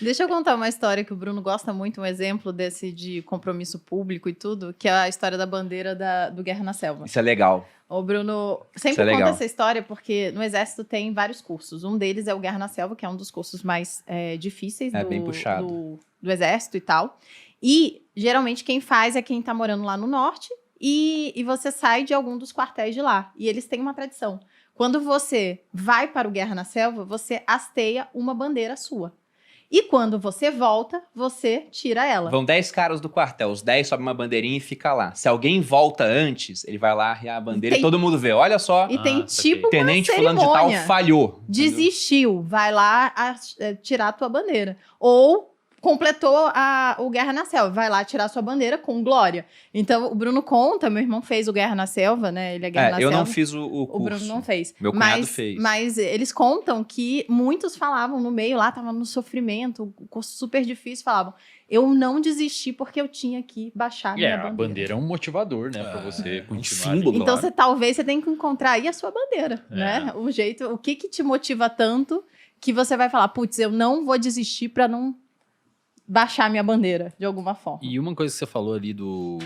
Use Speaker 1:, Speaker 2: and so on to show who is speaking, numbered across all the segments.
Speaker 1: Deixa eu contar uma história que o Bruno gosta muito, um exemplo desse de compromisso público e tudo, que é a história da bandeira do Guerra na Selva.
Speaker 2: Isso é legal.
Speaker 1: O Bruno
Speaker 2: Isso
Speaker 1: sempre
Speaker 2: é
Speaker 1: conta
Speaker 2: legal.
Speaker 1: essa história porque no Exército tem vários cursos. Um deles é o Guerra na Selva, que é um dos cursos mais difíceis
Speaker 2: Bem puxado.
Speaker 1: do Exército e tal. E geralmente quem faz é quem tá morando lá no norte e você sai de algum dos quartéis de lá. E eles têm uma tradição. Quando você vai para o Guerra na Selva, você hasteia uma bandeira sua. E quando você volta, você tira ela.
Speaker 2: Vão 10 caras do quartel, os 10 sobem uma bandeirinha e fica lá. Se alguém volta antes, ele vai lá arriar a bandeira e todo mundo vê. Olha só,
Speaker 1: E tem tipo uma
Speaker 2: tenente fulano de tal
Speaker 1: cerimônia.
Speaker 2: falhou.
Speaker 1: Desistiu, vai lá tirar a tua bandeira. Ou completou o Guerra na Selva, vai lá tirar sua bandeira com glória. Então, o Bruno conta, meu irmão fez o Guerra na Selva, né? Ele é Guerra na Selva.
Speaker 2: Eu não fiz o curso.
Speaker 1: O Bruno não fez.
Speaker 2: Meu cunhado fez.
Speaker 1: Mas eles contam que muitos falavam no meio, lá tava no sofrimento, o curso super difícil, falavam, eu não desisti porque eu tinha que baixar minha bandeira.
Speaker 3: A bandeira é um motivador, né? Pra você continuar.
Speaker 2: símbolo.
Speaker 1: Então,
Speaker 2: Claro.
Speaker 1: talvez você tenha que encontrar aí a sua bandeira, né? O que te motiva tanto que você vai falar, putz, eu não vou desistir pra não baixar minha bandeira, de alguma forma.
Speaker 3: E uma coisa que você falou ali do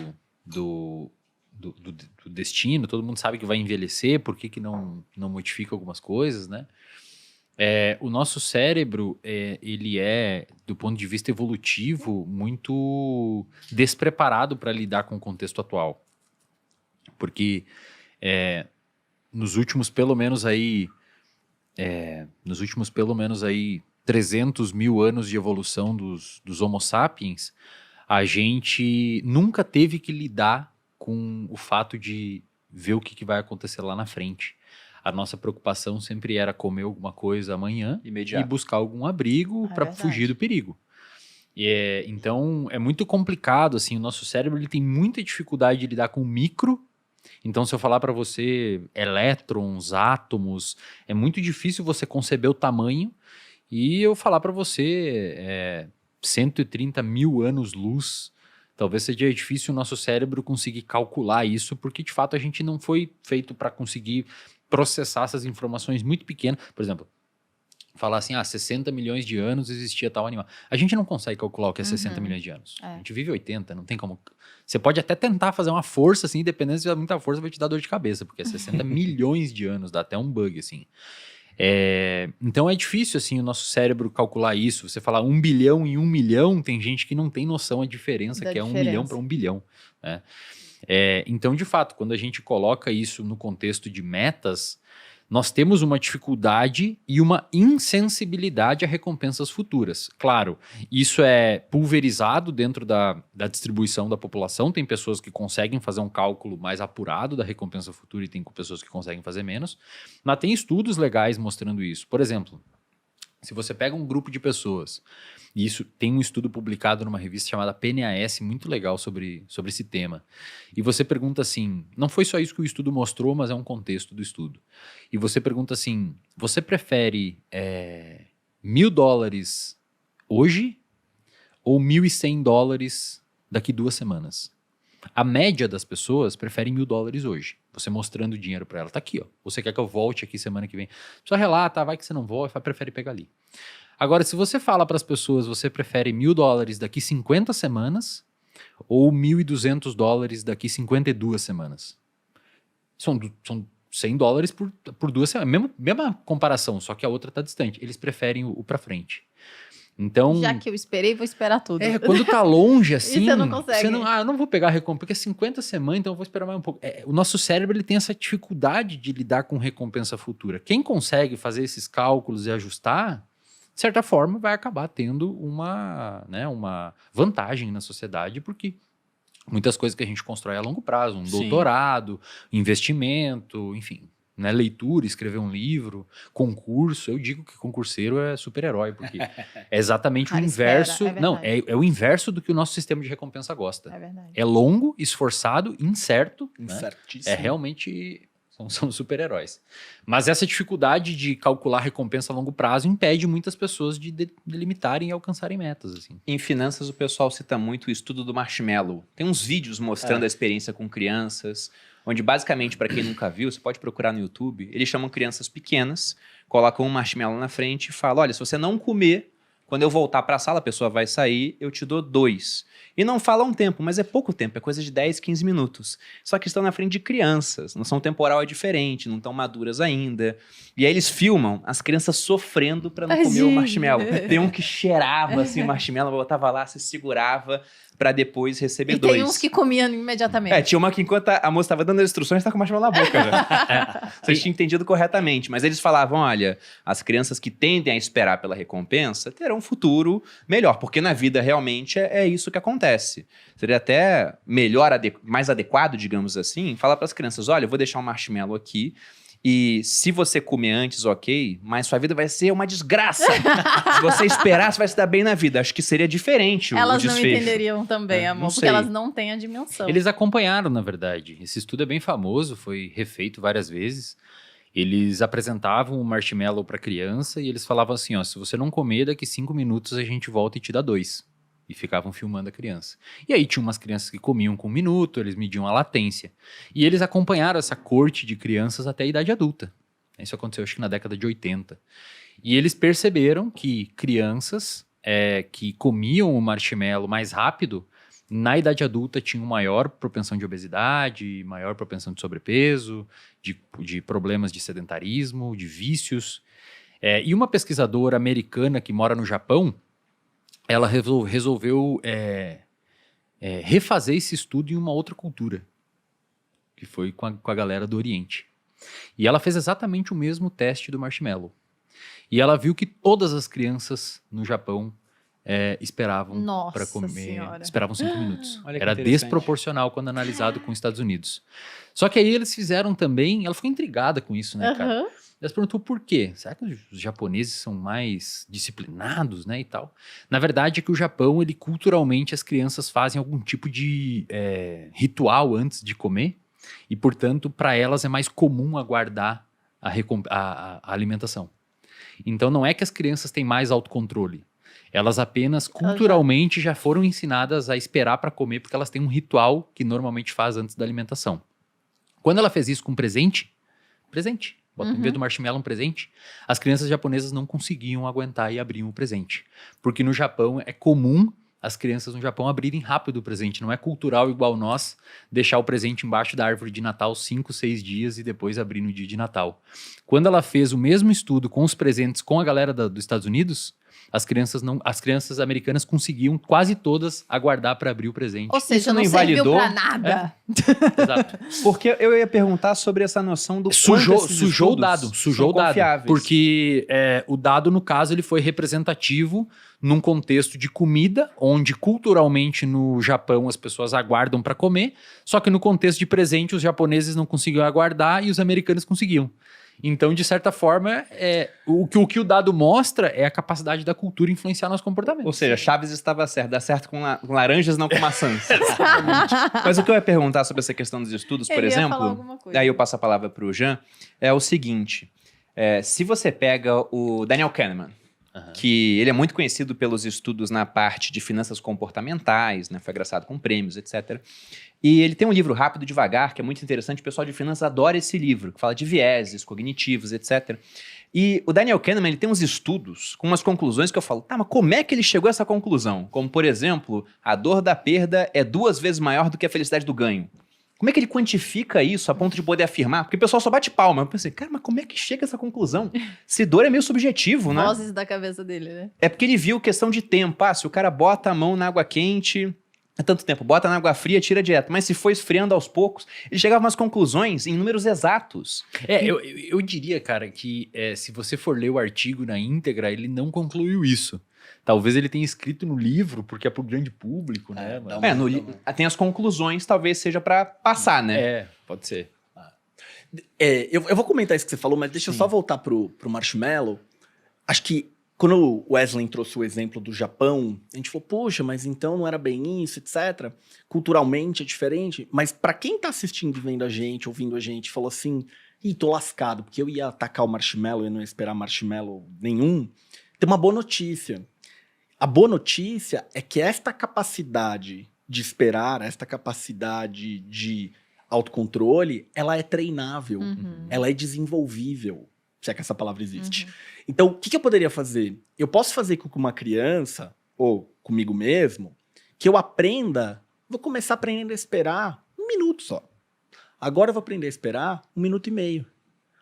Speaker 3: destino, todo mundo sabe que vai envelhecer, por que não modifica algumas coisas, né? O nosso cérebro, ele é, do ponto de vista evolutivo, muito despreparado para lidar com o contexto atual. Porque nos últimos pelo menos aí 300 mil anos de evolução dos Homo sapiens, a gente nunca teve que lidar com o fato de ver o que vai acontecer lá na frente. A nossa preocupação sempre era comer alguma coisa amanhã
Speaker 2: Imediato.
Speaker 3: e buscar algum abrigo para
Speaker 1: verdade.
Speaker 3: fugir do perigo. Então, é muito complicado, assim, o nosso cérebro ele tem muita dificuldade de lidar com o micro. Então, se eu falar para você elétrons, átomos, é muito difícil você conceber o tamanho. E eu falar para você 130 mil anos-luz, talvez seja difícil o nosso cérebro conseguir calcular isso, porque de fato a gente não foi feito para conseguir processar essas informações muito pequenas. Por exemplo, falar assim, 60 milhões de anos existia tal animal. A gente não consegue calcular o que é 60 milhões de anos. A gente vive 80, não tem como... Você pode até tentar fazer uma força, assim, dependendo se tiver muita força, vai te dar dor de cabeça, porque 60 milhões de anos, dá até um bug, assim. Então é difícil, assim, o nosso cérebro calcular isso. Você falar 1 bilhão em 1 milhão, tem gente que não tem noção a diferença que é 1 milhão para 1 bilhão, né? Então, de fato, quando a gente coloca isso no contexto de metas, nós temos uma dificuldade e uma insensibilidade a recompensas futuras. Claro, isso é pulverizado dentro da distribuição da população. Tem pessoas que conseguem fazer um cálculo mais apurado da recompensa futura e tem pessoas que conseguem fazer menos. Mas tem estudos legais mostrando isso. Por exemplo, se você pega um grupo de pessoas, e isso tem um estudo publicado numa revista chamada PNAS, muito legal sobre esse tema, e você pergunta assim, não foi só isso que o estudo mostrou, mas é um contexto do estudo, e você pergunta assim, você prefere $1.000 hoje ou $1.100 daqui 2 semanas? A média das pessoas prefere $1.000 hoje. Você mostrando o dinheiro para ela. Tá aqui, ó. Você quer que eu volte aqui semana que vem? Só relata, vai que você não volta, prefere pegar ali. Agora, se você fala para as pessoas, você prefere $1.000 daqui 50 semanas ou $1.200 daqui 52 semanas? São $100 por 2 semanas. Mesma comparação, só que a outra está distante. Eles preferem o para frente. Então,
Speaker 1: já que eu esperei, vou esperar tudo.
Speaker 3: Quando tá longe assim,
Speaker 1: E você não consegue.
Speaker 3: Eu não vou pegar a recompensa, porque é 50 semanas, então eu vou esperar mais um pouco. O nosso cérebro ele tem essa dificuldade de lidar com recompensa futura. Quem consegue fazer esses cálculos e ajustar, de certa forma, vai acabar tendo uma vantagem na sociedade, porque muitas coisas que a gente constrói a longo prazo, um
Speaker 2: Sim.
Speaker 3: doutorado, investimento, enfim... Né, leitura, escrever um livro, concurso. Eu digo que concurseiro é super-herói, porque é exatamente o inverso. É o inverso do que o nosso sistema de recompensa gosta.
Speaker 1: É verdade.
Speaker 3: É longo, esforçado, incerto.
Speaker 2: Incertíssimo.
Speaker 3: Né? Realmente são super-heróis. Mas essa dificuldade de calcular recompensa a longo prazo impede muitas pessoas de delimitarem e alcançarem metas. Assim.
Speaker 2: Em finanças, o pessoal cita muito o estudo do marshmallow. Tem uns vídeos mostrando a experiência com crianças, onde basicamente, para quem nunca viu, você pode procurar no YouTube, eles chamam crianças pequenas, colocam um marshmallow na frente e falam, olha, se você não comer, Quando eu voltar para a sala, a pessoa vai sair, eu te dou 2. E não fala um tempo, mas é pouco tempo, é coisa de 10, 15 minutos. Só que estão na frente de crianças, noção temporal é diferente, não estão maduras ainda. E aí eles filmam as crianças sofrendo para não comer o marshmallow. Tem um que cheirava assim o marshmallow, botava lá, se segurava para depois receber
Speaker 1: E
Speaker 2: 2.
Speaker 1: tem uns que comiam imediatamente.
Speaker 2: Tinha uma que enquanto a moça estava dando as instruções, tá com o marshmallow na boca já. Vocês tinham entendido corretamente. Mas eles falavam, olha, as crianças que tendem a esperar pela recompensa terão um futuro melhor. Porque na vida realmente é isso que acontece. Seria até melhor, mais adequado, digamos assim, falar para as crianças, olha, eu vou deixar um marshmallow aqui. E se você comer antes, ok, mas sua vida vai ser uma desgraça. Se você esperar, você vai se dar bem na vida. Acho que seria diferente o
Speaker 1: Elas
Speaker 2: desfecho.
Speaker 1: não entenderiam também, amor, porque
Speaker 2: sei.
Speaker 1: elas não têm a dimensão.
Speaker 3: Eles acompanharam, na verdade. Esse estudo é bem famoso, foi refeito várias vezes. Eles apresentavam o marshmallow para criança e eles falavam assim, ó, se você não comer, daqui 5 minutos a gente volta e te dá 2. E ficavam filmando a criança. E aí tinha umas crianças que comiam com 1 minuto, eles mediam a latência. E eles acompanharam essa corte de crianças até a idade adulta. Isso aconteceu, acho que na década de 80. E eles perceberam que crianças que comiam o marshmallow mais rápido, na idade adulta tinham maior propensão de obesidade, maior propensão de sobrepeso, de problemas de sedentarismo, de vícios. E uma pesquisadora americana que mora no Japão, ela resolveu refazer esse estudo em uma outra cultura, que foi com a galera do Oriente. E ela fez exatamente o mesmo teste do marshmallow. E ela viu que todas as crianças no Japão esperavam para comer,
Speaker 1: Senhora.
Speaker 3: esperavam 5 minutos.
Speaker 2: Olha que
Speaker 3: Era
Speaker 2: interessante.
Speaker 3: desproporcional quando analisado com os Estados Unidos. Só que aí eles fizeram também, ela ficou intrigada com isso, né, cara?
Speaker 1: Aham.
Speaker 3: Ela se perguntou por quê? Será que os japoneses são mais disciplinados, né, e tal? Na verdade, é que o Japão, ele culturalmente, as crianças fazem algum tipo de ritual antes de comer e, portanto, para elas é mais comum aguardar a alimentação. Então, não é que as crianças têm mais autocontrole. Elas apenas, culturalmente, já foram ensinadas a esperar para comer porque elas têm um ritual que normalmente faz antes da alimentação. Quando ela fez isso com presente, bota em vez do marshmallow um presente, as crianças japonesas não conseguiam aguentar e abriam o presente. Porque no Japão é comum as crianças no Japão abrirem rápido o presente. Não é cultural igual nós deixar o presente embaixo da árvore de Natal 5, 6 dias e depois abrir no dia de Natal. Quando ela fez o mesmo estudo com os presentes com a galera dos Estados Unidos, as crianças americanas conseguiam quase todas aguardar para abrir o presente.
Speaker 1: Ou seja,
Speaker 2: Isso
Speaker 1: não
Speaker 2: não
Speaker 1: serviu
Speaker 2: invalidou?
Speaker 1: pra nada.
Speaker 3: Exato.
Speaker 2: Porque eu ia perguntar sobre essa noção do
Speaker 3: Sujou
Speaker 2: quanto esses
Speaker 3: o
Speaker 2: estudos
Speaker 3: dado, sujou o
Speaker 2: são
Speaker 3: dado.
Speaker 2: confiáveis.
Speaker 3: Porque o dado, no caso, ele foi representativo num contexto de comida, onde culturalmente no Japão as pessoas aguardam para comer, só que no contexto de presente os japoneses não conseguiam aguardar e os americanos conseguiam. Então, de certa forma, o que o dado mostra é a capacidade da cultura influenciar nosso comportamento.
Speaker 2: Ou seja, Chaves estava certo. Dá certo com laranjas, não com maçãs. Mas o que eu ia perguntar sobre essa questão dos estudos, por
Speaker 1: Ele ia falar
Speaker 2: exemplo,
Speaker 1: alguma coisa.
Speaker 2: aí eu passo a palavra para o Jean, é o seguinte. Se você pega o Daniel Kahneman, que ele é muito conhecido pelos estudos na parte de finanças comportamentais, né? Foi agraciado com prêmios, etc. E ele tem um livro Rápido e Devagar, que é muito interessante, o pessoal de finanças adora esse livro, que fala de vieses cognitivos, etc. E o Daniel Kahneman, ele tem uns estudos com umas conclusões que eu falo, tá, mas como é que ele chegou a essa conclusão? Como, por exemplo, a dor da perda é 2 vezes maior do que a felicidade do ganho. Como é que ele quantifica isso a ponto de poder afirmar? Porque o pessoal só bate palma. Eu pensei, cara, mas como é que chega a essa conclusão? Se dor é meio subjetivo, né?
Speaker 1: Vozes da cabeça dele, né?
Speaker 2: É porque ele viu questão de tempo. Se o cara bota a mão na água quente, é tanto tempo, bota na água fria, tira direto. Mas se for esfriando aos poucos, ele chegava a umas conclusões em números exatos.
Speaker 3: Eu diria, cara, que se você for ler o artigo na íntegra, ele não concluiu isso. Talvez ele tenha escrito no livro, porque é pro grande público, né?
Speaker 2: Tem as conclusões, talvez seja pra passar, né?
Speaker 3: Pode ser.
Speaker 4: Eu vou comentar isso que você falou, mas deixa eu só voltar pro marshmallow. Acho que quando o Wesley trouxe o exemplo do Japão, a gente falou, poxa, mas então não era bem isso, etc. Culturalmente é diferente. Mas pra quem tá assistindo e vendo a gente, ouvindo a gente, falou assim, tô lascado, porque eu ia atacar o marshmallow e não ia esperar marshmallow nenhum. Tem uma boa notícia. A boa notícia é que esta capacidade de esperar, esta capacidade de autocontrole, ela é treinável, ela é desenvolvível. se é que essa palavra existe. Então, o que eu poderia fazer? Eu posso fazer com uma criança, ou comigo mesmo, que eu aprenda, vou começar a aprender a esperar 1 minuto só. Agora eu vou aprender a esperar 1 minuto e meio.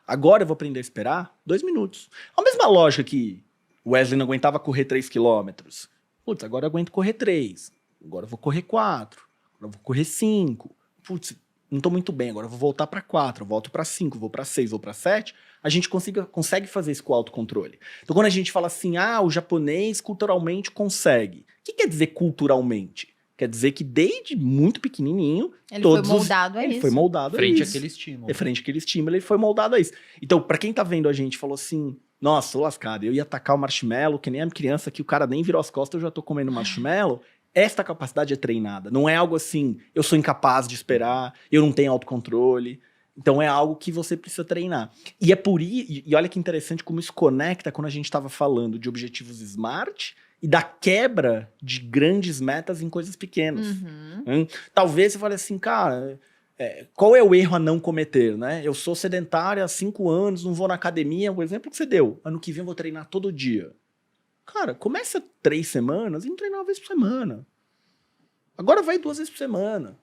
Speaker 4: Agora eu vou aprender a esperar 2 minutos. A mesma lógica que o Wesley não aguentava correr 3 quilômetros. Putz, agora eu aguento correr 3. Agora eu vou correr 4. Agora eu vou correr 5. Putz, não tô muito bem, agora eu vou voltar para 4, eu volto para 5, vou para 6, vou para 7. A gente consegue fazer isso com autocontrole. Então quando a gente fala assim, o japonês culturalmente consegue. O que quer dizer culturalmente? Quer dizer que desde muito pequenininho...
Speaker 1: Ele foi moldado a isso.
Speaker 4: Ele foi moldado a isso.
Speaker 3: Frente àquele estímulo.
Speaker 4: Frente àquele estímulo, ele foi moldado a isso. Então, pra quem tá vendo a gente, falou assim, nossa, tô lascado, eu ia atacar o marshmallow, que nem a criança que o cara nem virou as costas, eu já tô comendo marshmallow. Esta capacidade é treinada. Não é algo assim, eu sou incapaz de esperar, eu não tenho autocontrole. Então, é algo que você precisa treinar. E é por isso, e olha que interessante como isso conecta quando a gente tava falando de objetivos SMART e da quebra de grandes metas em coisas pequenas. Talvez você fale assim, cara, qual é o erro a não cometer, né? Eu sou sedentário há 5 anos, não vou na academia, o exemplo que você deu. Ano que vem eu vou treinar todo dia. Cara, começa 3 semanas e não treina 1 vez por semana. Agora vai 2 vezes por semana.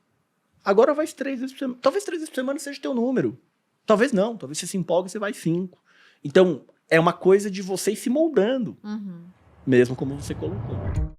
Speaker 4: Agora vai 3 vezes por semana. Talvez 3 vezes por semana seja teu número. Talvez não, talvez você se empolgue e você vai 5. Então, é uma coisa de você ir se moldando. Mesmo como você colocou.